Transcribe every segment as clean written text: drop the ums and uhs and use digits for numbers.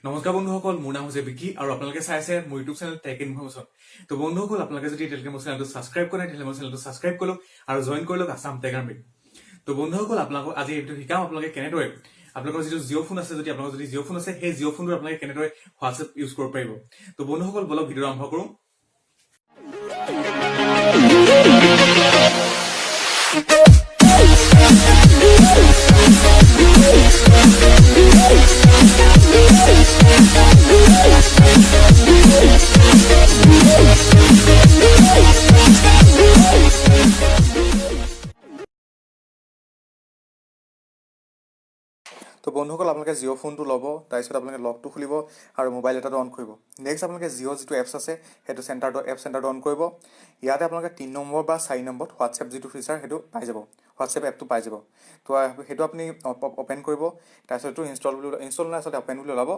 নমস্কাৰ বন্ধুসকল, মোৰ নাম হৈছে বিকি আৰু আপোনালোকে চাই আছে মোৰ ইউটিউব চেনেল টেক ইনফৰমেশ্যন। তো বন্ধুসকল, আপোনালোকে যদি এতিয়ালৈকে মোৰ চেনেলটো ছাবস্ক্ৰাইব কৰে তেতিয়াহ'লে মোৰ চেনেলটো ছাবস্ক্ৰাইব কৰক আৰু জইন কৰি লওক আছাম টেক আৰ্মি। তো বন্ধুসকল, আপোনালোকক আজি এইটো শিকাম আপোনালোকে কেনেদৰে আপোনালোকৰ যিটো জিঅ' ফোন আছে, যদি আপোনালোকৰ যদি জিঅ' ফোন আছে সেই জিঅ' ফোনটো আপোনালোকে কেনেদৰে হোৱাটছএপ ইউজ কৰিব পাৰিব। তো বন্ধুসকল, বলক ভিডিঅ' আৰম্ভ কৰোঁ। তো বন্ধুসকল, আপোনালোকে জিঅ' ফোনটো ল'ব, তাৰপিছত আপোনালোকে লকটো খুলিব আৰু মোবাইল ডাটাটো অন কৰিব। নেক্সট আপোনালোকে জিঅ' যিটো এপছ আছে সেইটো এপ চেণ্টাৰটো অন কৰিব। ইয়াতে আপোনালোকে 3 নম্বৰ বা 4 নম্বৰত হোৱাটছএপ যিটো ফিচাৰ সেইটো পাই যাব, হোৱাটছএপ এপটো পাই যাব। তো সেইটো আপুনি অ'পেন কৰিব। তাৰপিছত এইটো ইনষ্টল নাই, আচলতে অ'পেন বুলি ওলাব,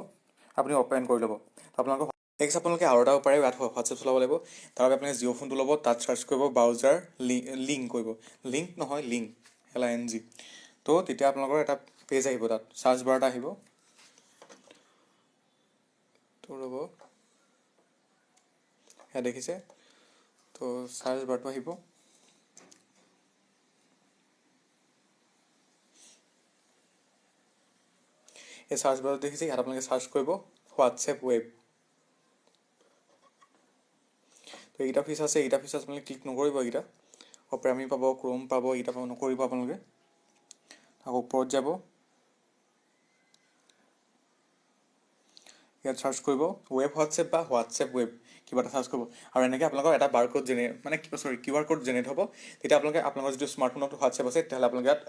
আপুনি অ'পেন কৰি ল'ব। তো আপোনালোকৰ নেক্সট আপোনালোকে আৰু এটা পাৰে, ইয়াত হোৱাটছএপ চলাব লাগিব। তাৰ বাবে আপোনালোকে জিঅ' ফোনটো ল'ব, তাত চাৰ্চ কৰিব ব্ৰাউজাৰ লিংক কৰিব, লিংক নহয় লিংক LING। তো তেতিয়া আপোনালোকৰ এটা পেজ আহিব, তাত চাৰ্চ বাৰ এটা আহিব। তো ৰ'ব, সেয়া দেখিছে, তো চাৰ্চ বাৰটো আহিব। এই চাৰ্চ বাৰত দেখিছে, ইয়াত আপোনালোকে চাৰ্চ কৰিব হোৱাটছএপ ৱেব। তো এইকেইটা ফিচাৰ আছে, এইকেইটা ফিচাৰ্ছ আপোনালোকে ক্লিক নকৰিব। এইকেইটা অপেৰা মি পাব, ক্ৰোম পাব, এইকেইটা নকৰিব আপোনালোকে। আকৌ ওপৰত যাব, ইয়াত চাৰ্চ কৰিব ৱেব হোৱাটছএপ বা হোৱাটছএপ ৱেব, কিবা এটা চাৰ্চ কৰিব। আৰু এনেকৈ আপোনালোকৰ এটা bar code Q R code generate হ'ব। তেতিয়া আপোনালোকৰ যিটো স্মাৰ্টফোনত হোৱাটছএপ আছে তেতিয়াহ'লে আপোনালোকে ইয়াত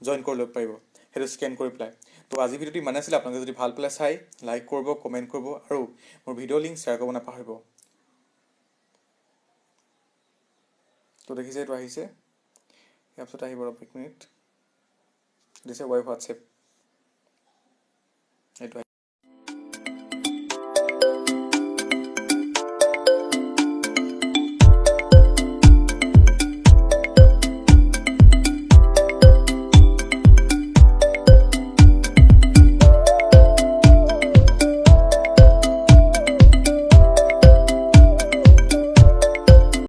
জইন কৰি ল'ব পাৰিব, সেইটো স্কেন কৰি পেলাই। তো আজি ভিডিঅ'টো ইমানে আছিলে। আপোনালোকে যদি ভাল পালে চাই লাইক কৰিব, কমেণ্ট কৰিব আৰু মোৰ ভিডিঅ' লিংক শ্বেয়াৰ কৰিব নাপাহৰিব। তো দেখিছে, এইটো আহিছে, ইয়াৰ পিছত আহিব ৰ'ব 1 মিনিট, দিছে ৱেব হোৱাটছএপ, এইটো